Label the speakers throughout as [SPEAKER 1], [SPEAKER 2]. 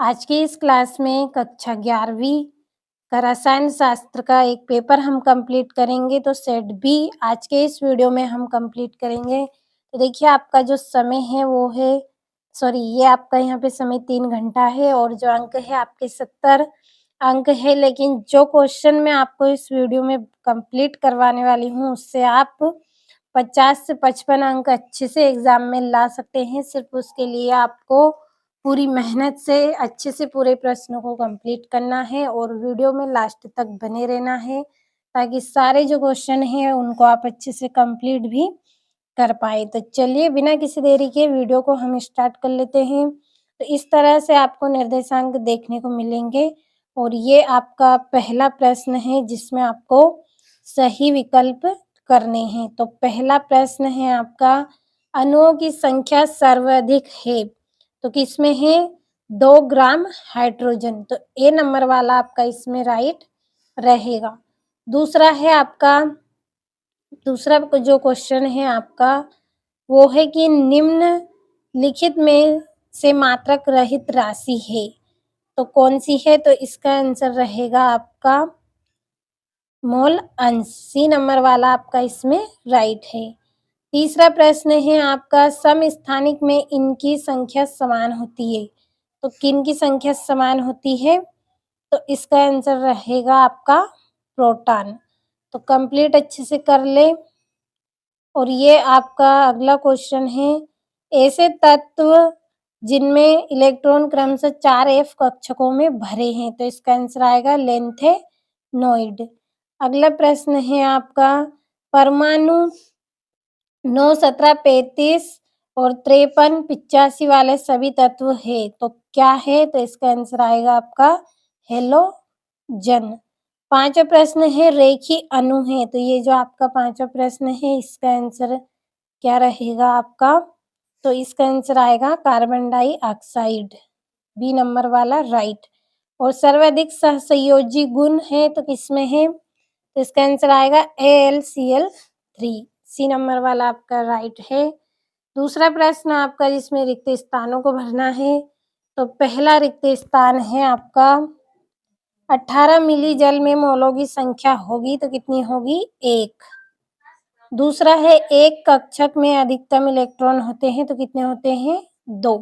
[SPEAKER 1] आज की इस क्लास में कक्षा 11वीं का रसायन शास्त्र का एक पेपर हम कंप्लीट करेंगे। तो सेट बी आज के इस वीडियो में हम कंप्लीट करेंगे। तो देखिए आपका जो समय है वो है ये आपका यहाँ पे समय 3 घंटा है और जो अंक है आपके 70 अंक है। लेकिन जो क्वेश्चन मैं आपको इस वीडियो में कंप्लीट करवाने वाली हूँ उससे आप 50 से 55 अंक अच्छे से एग्ज़ाम में ला सकते हैं। सिर्फ़ उसके लिए आपको पूरी मेहनत से अच्छे से पूरे प्रश्नों को कंप्लीट करना है और वीडियो में लास्ट तक बने रहना है, ताकि सारे जो क्वेश्चन हैं उनको आप अच्छे से कंप्लीट भी कर पाएँ। तो चलिए बिना किसी देरी के वीडियो को हम स्टार्ट कर लेते हैं। तो इस तरह से आपको निर्देशांक देखने को मिलेंगे और ये आपका पहला प्रश्न है जिसमें आपको सही विकल्प करने हैं। तो पहला प्रश्न है आपका, अणुओं की संख्या सर्वाधिक है तो किसमें है? 2 ग्राम हाइड्रोजन। तो ए नंबर वाला आपका इसमें राइट रहेगा। दूसरा है आपका दूसरा जो क्वेश्चन है आपका वो है कि निम्नलिखित में से मात्रक रहित राशि है तो कौन सी है? तो इसका आंसर रहेगा आपका मोल अंश। सी नंबर वाला आपका इसमें राइट है। तीसरा प्रश्न है आपका, समस्थानिक में इनकी संख्या समान होती है तो किन की संख्या समान होती है? तो इसका आंसर रहेगा आपका प्रोटॉन। तो कंप्लीट अच्छे से कर ले। और ये आपका अगला क्वेश्चन है, ऐसे तत्व जिनमें इलेक्ट्रॉन क्रमशः 4f कक्षकों में भरे हैं तो इसका आंसर आएगा लेंथेनॉइड। अगला प्रश्न है आपका, परमाणु 9, 17, 35 और 53, 85 वाले सभी तत्व है तो क्या है? तो इसका आंसर आएगा आपका हेलोजन। पांचवा प्रश्न है, रेखीय अणु है तो ये जो आपका पांचवा प्रश्न है इसका आंसर क्या रहेगा आपका? तो इसका आंसर आएगा कार्बन डाइऑक्साइड, बी नंबर वाला राइट। और सर्वाधिक सहसंयोजी गुण है तो किसमें है? तो इसका आंसर आएगा AlCl3, सी नंबर वाला आपका राइट है। दूसरा प्रश्न आपका जिसमें रिक्त स्थानों को भरना है तो पहला रिक्त स्थान है आपका, 18 मिली जल में मोलों की संख्या होगी तो कितनी होगी? 1। दूसरा है, एक कक्षक में अधिकतम इलेक्ट्रॉन होते हैं तो कितने होते हैं? 2।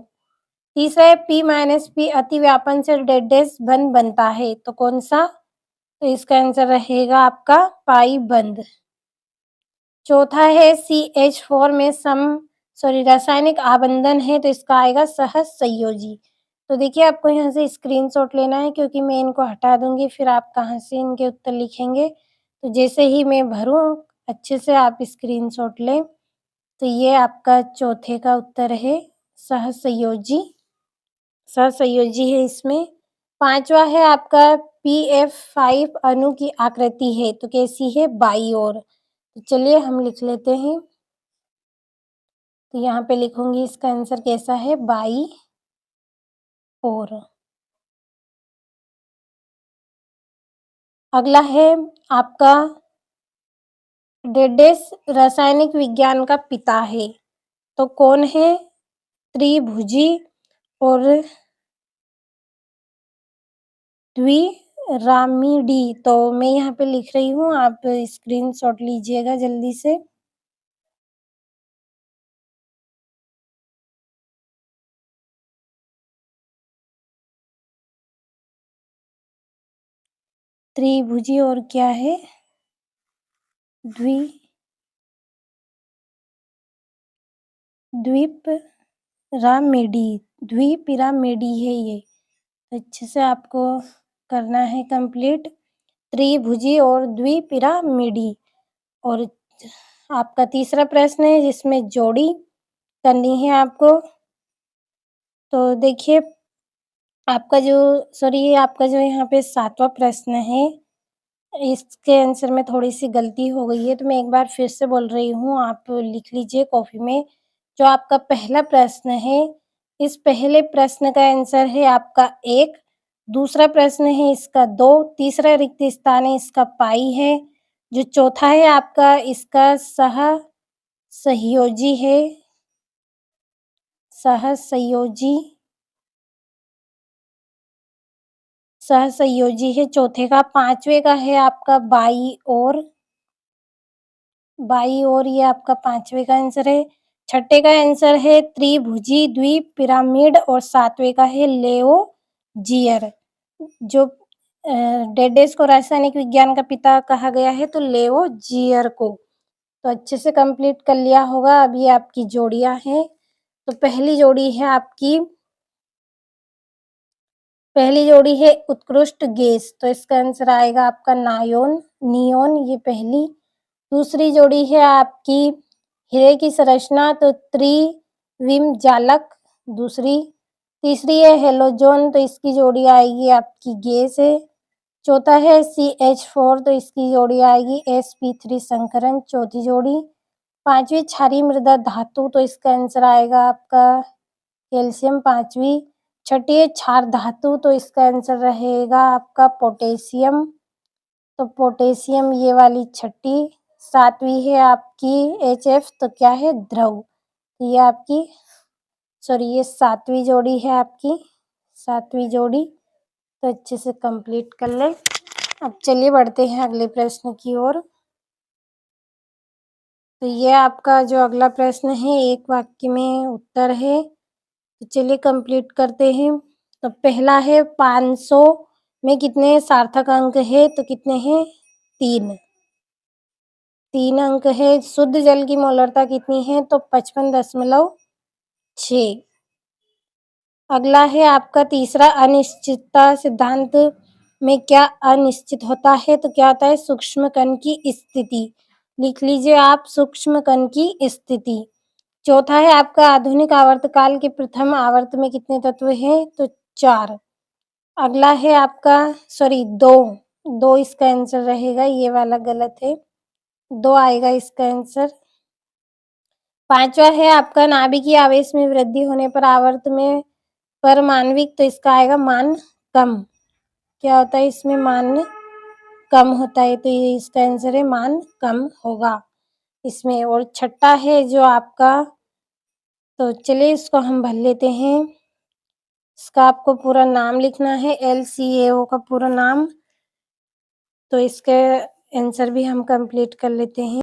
[SPEAKER 1] तीसरा है, P- अतिव्यापन से डैश बंध बनता है तो कौन सा? तो इसका आंसर रहेगा आपका पाई बंध। चौथा है, CH4 में रासायनिक आबंधन है तो इसका आएगा सहसंयोजी। तो देखिए आपको यहाँ से स्क्रीनशॉट लेना है क्योंकि मैं इनको हटा दूंगी, फिर आप कहाँ से इनके उत्तर लिखेंगे। तो जैसे ही मैं भरूँ अच्छे से आप स्क्रीनशॉट लें। तो ये आपका चौथे का उत्तर है सहसंयोजी, सहसंयोजी है इसमें। पांचवा है आपका, PF5 अणु की आकृति है तो कैसी है? बाई ओर। तो चलिए हम लिख लेते हैं। तो यहाँ पे लिखूंगी इसका आंसर कैसा है? बाई ओर। अगला है आपका, डेडेस रासायनिक विज्ञान का पिता है तो कौन है? त्रिभुजी और द्विरामिडी। तो मैं यहाँ पे लिख रही हूँ, आप स्क्रीनशॉट लीजिएगा जल्दी से। त्रिभुजी और क्या है? द्विपिरामिडी, द्विपिरामिडी है ये। अच्छे से आपको करना है कंप्लीट, त्रिभुजी और द्विपिरामिडी। और आपका तीसरा प्रश्न है जिसमें जोड़ी करनी है आपको। तो देखिए आपका जो यहाँ पे 7वां प्रश्न है इसके आंसर में थोड़ी सी गलती हो गई है तो मैं एक बार फिर से बोल रही हूँ, आप लिख लीजिए कॉपी में। जो आपका पहला प्रश्न है, इस पहले प्रश्न का आंसर है आपका 1, दूसरा प्रश्न है इसका 2, तीसरा रिक्त स्थान है इसका पाई है, जो चौथा है आपका इसका सहसंयोजी है, सहसंयोजी। सहसंयोजी है चौथे का। पांचवे का है आपका बाई ओर, ये आपका पांचवे का आंसर है। छठे का आंसर है त्रिभुजी द्वीप पिरामिड और सातवें का है लेओजियर। जो डेडेस को रासायनिक विज्ञान का पिता कहा गया है तो लेओजियर को। तो अच्छे से कंप्लीट कर लिया होगा। अब ये आपकी जोड़ियां हैं। तो पहली जोड़ी है उत्कृष्ट गैस, तो इसका आंसर आएगा आपका नियोन, ये पहली। दूसरी जोड़ी है आपकी हीरे की संरचना, तो त्रिविमजालक दूसरी। तीसरी है हेलोजन, तो इसकी जोड़ी आएगी आपकी गैस है। चौथा है CH4, तो इसकी जोड़ी आएगी sp3 संकरण, चौथी जोड़ी। पांचवी क्षारीय मृदा धातु, तो इसका आंसर आएगा आपका कैल्शियम, पांचवी। छठी है क्षार धातु, तो इसका आंसर रहेगा आपका पोटेशियम, तो पोटेशियम ये वाली छठी। सातवीं है आपकी HF, तो क्या है द्रव, ये आपकी ये सातवीं जोड़ी है आपकी, सातवीं जोड़ी। तो अच्छे से कंप्लीट कर ले। अब चलिए बढ़ते हैं अगले प्रश्न की ओर। तो ये आपका जो अगला प्रश्न है एक वाक्य में उत्तर है। तो चलिए कंप्लीट करते हैं। तो पहला है 500 में कितने सार्थक अंक है, तो कितने हैं 3 अंक है। शुद्ध जल की मोलरता कितनी है, तो 55.6। अगला है आपका तीसरा, अनिश्चितता सिद्धांत में क्या अनिश्चित होता है, तो क्या होता है सूक्ष्म कण की स्थिति। लिख लीजिए आप सूक्ष्म कण की स्थिति। चौथा है आपका आधुनिक आवर्तकाल के प्रथम आवर्त में कितने तत्व हैं, तो 4। अगला है आपका 2 इसका आंसर रहेगा, ये वाला गलत है, 2 आएगा इसका आंसर। पांचवा है आपका नाभिकीय आवेश में वृद्धि होने पर आवर्त में परमाण्विक, तो इसका आएगा मान कम। क्या होता है इसमें मान कम होता है, तो ये इसका आंसर है मान कम होगा इसमें। और छठा है जो आपका, तो चलिए इसको हम भर लेते हैं। इसका आपको पूरा नाम लिखना है, LCAO का पूरा नाम। तो इसके आंसर भी हम कंप्लीट कर लेते हैं।